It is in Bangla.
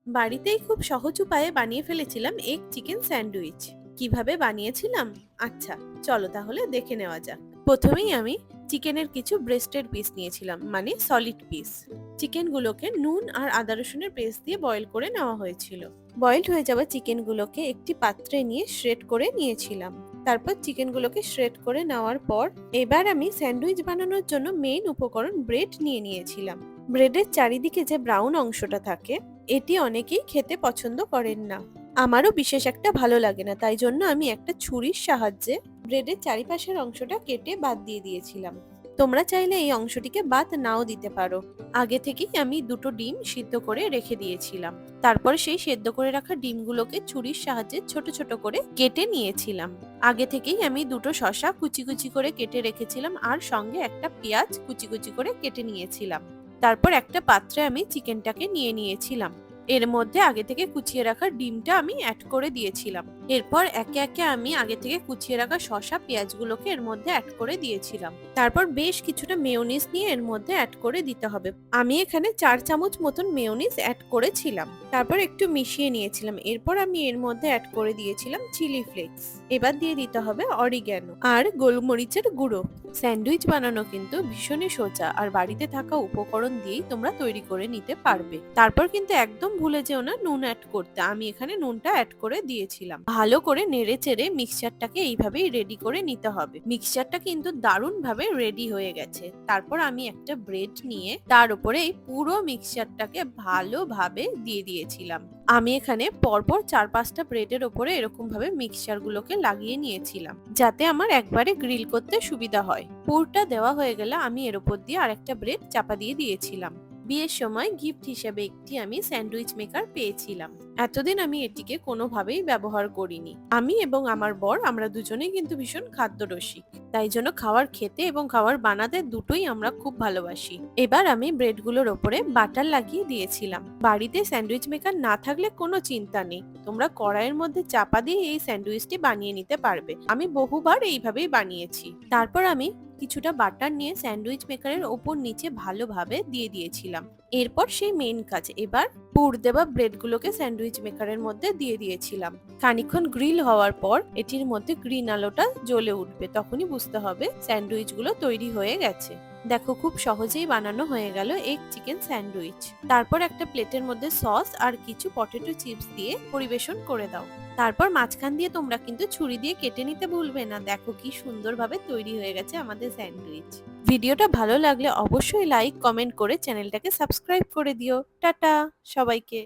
বাড়িতেই খুব সহজ উপায়ে বানিয়ে ফেলেছিলাম এগ চিকেন স্যান্ডউইচ। কিভাবে বানিয়েছিলাম? আচ্ছা, চলো তাহলে দেখে নেওয়া যাক। প্রথমেই আমি চিকেনের কিছু ব্রেস্টেড পিস নিয়েছিলাম, মানে সলিড পিস। চিকেনগুলোকে নুন আর আদা রসুনের পেস্ট দিয়ে বয়েল করে নেওয়া হয়েছিল। বয়েলড হয়ে যাওয়া চিকেনগুলোকে একটি পাত্রে নিয়ে শ্রেড করে নিয়েছিলাম। তারপর চিকেনগুলোকে শ্রেড করে নেওয়ার পর এবার আমি স্যান্ডউইচ বানানোর জন্য মেইন উপকরণ ব্রেড নিয়ে নিয়েছিলাম। ব্রেডের চারিদিকে যে ব্রাউন অংশটা থাকে, এটি অনেকেই খেতে পছন্দ করেন না। আমারও বিশেষ একটা ভালো লাগে না, তাই জন্য আমি একটা ছুরির সাহায্যে ব্রেডের চারিপাশের অংশটা কেটে বাদ দিয়ে দিয়েছিলাম। তোমরা চাইলে এই অংশটিকে বাদ নাও দিতে পারো। আগে থেকেই আমি দুটো ডিম সিদ্ধ করে রেখে দিয়েছিলাম। তারপর সেই সেদ্ধ করে রাখা ডিমগুলোকে ছুরির সাহায্যে ছোট ছোট করে কেটে নিয়েছিলাম। আগে থেকেই আমি দুটো শসা কুচি কুচি করে কেটে রেখেছিলাম, আর সঙ্গে একটা পেঁয়াজ কুচি কুচি করে কেটে নিয়েছিলাম। তারপর একটা পাত্রে আমি চিকেনটাকে নিয়ে নিয়েছিলাম। এর মধ্যে আগে থেকে কুচিয়ে রাখা ডিমটা আমি অ্যাড করে দিয়েছিলাম। এরপর একে একে আমি আগে থেকে কুচিয়ে রাখা শসা পেঁয়াজগুলোকে এর মধ্যে অ্যাড করে দিয়েছিলাম। তারপর বেশ কিছুটা মেয়োনিজ নিয়ে এর মধ্যে অ্যাড করে দিতে হবে। আমি এখানে 4 চামচ মতন মেয়োনিজ অ্যাড করেছিলাম। তারপর একটু মিশিয়ে নিয়েছিলাম। এরপর আমি এর মধ্যে অ্যাড করে দিয়েছিলাম চিলি ফ্লেক্স। এবার দিয়ে দিতে হবে অরিগ্যানো আর গোলমরিচের গুঁড়ো। স্যান্ডউইচ বানানো কিন্তু ভীষণই সোজা, আর বাড়িতে থাকা উপকরণ দিয়েই তোমরা তৈরি করে নিতে পারবে। তারপর কিন্তু একদম ভুলে যেও না নুন অ্যাড করতে। আমি এখানে নুনটা অ্যাড করে দিয়েছিলাম। ভালো করে নেড়ে চেড়ে মিক্সচারটাকে এইভাবেই রেডি করে নিতে হবে। মিক্সচারটা কিন্তু দারুণ ভাবে রেডি হয়ে গেছে। তারপর আমি একটা ব্রেড নিয়ে তার উপরে এই পুরো মিক্সচারটাকে ভালোভাবে দিয়ে দিয়েছিলাম। আমি এখানে পরপর 4-5টা ব্রেডের ওপরে এরকম ভাবে মিক্সচার গুলোকে লাগিয়ে নিয়েছিলাম, যাতে আমার একবারে গ্রিল করতে সুবিধা হয়। পুরটা দেওয়া হয়ে গেলে আমি এর উপর দিয়ে আরেকটা ব্রেড চাপা দিয়ে দিয়েছিলাম। বিয়ের সময় গিফট হিসেবে একটি আমি স্যান্ডউইচ মেকার পেয়েছিলাম। এতদিন আমি এটিকে কোনোভাবেই ব্যবহার করিনি। আমি এবং আমার বর, আমরা দুজনেই কিন্তু ভীষণ খাদ্যরসিক, তাই জন্য খাবার খেতে এবং খাবার বানাতে দুটোই আমরা খুব ভালোবাসি। এবার আমি ব্রেডগুলোর ওপরে বাটার লাগিয়ে দিয়েছিলাম। বাড়িতে স্যান্ডউইচ মেকার না থাকলে কোনো চিন্তা নেই, তোমরা কড়াইয়ের মধ্যে চাপা দিয়ে এই স্যান্ডউইচটি বানিয়ে নিতে পারবে। আমি বহুবার এইভাবেই বানিয়েছি। তারপর আমি কিছুটা বাটার নিয়ে স্যান্ডউইচ মেকারের ওপর নিচে ভালোভাবে দিয়ে দিয়েছিলাম। এরপর সেই মেইন কাজ, এবার পুর দেওয়া ব্রেডগুলোকে স্যান্ডউইচ মেকারের মধ্যে দিয়ে দিয়েছিলাম। খানিকক্ষণ গ্রিল হওয়ার পর এটির মধ্যে গ্রিন আলোটা জ্বলে উঠবে, তখনই বুঝতে হবে স্যান্ডউইচগুলো তৈরি হয়ে গেছে। দেখো, খুব সহজেই বানানো হয়ে গেল এগ চিকেন স্যান্ডউইচ। তারপর একটা প্লেটের মধ্যে সস আর কিছু পটেটো চিপস দিয়ে পরিবেশন করে দাও। তারপর মাঝখান দিয়ে তোমরা কিন্তু ছুরি দিয়ে কেটে নিতে ভুলবে না। দেখো কি সুন্দরভাবে তৈরি হয়ে গেছে আমাদের স্যান্ডউইচ। ভিডিওটা ভালো লাগলে অবশ্যই লাইক কমেন্ট করে চ্যানেলটাকে সাবস্ক্রাইব করে দিও। টাটা সবাইকে।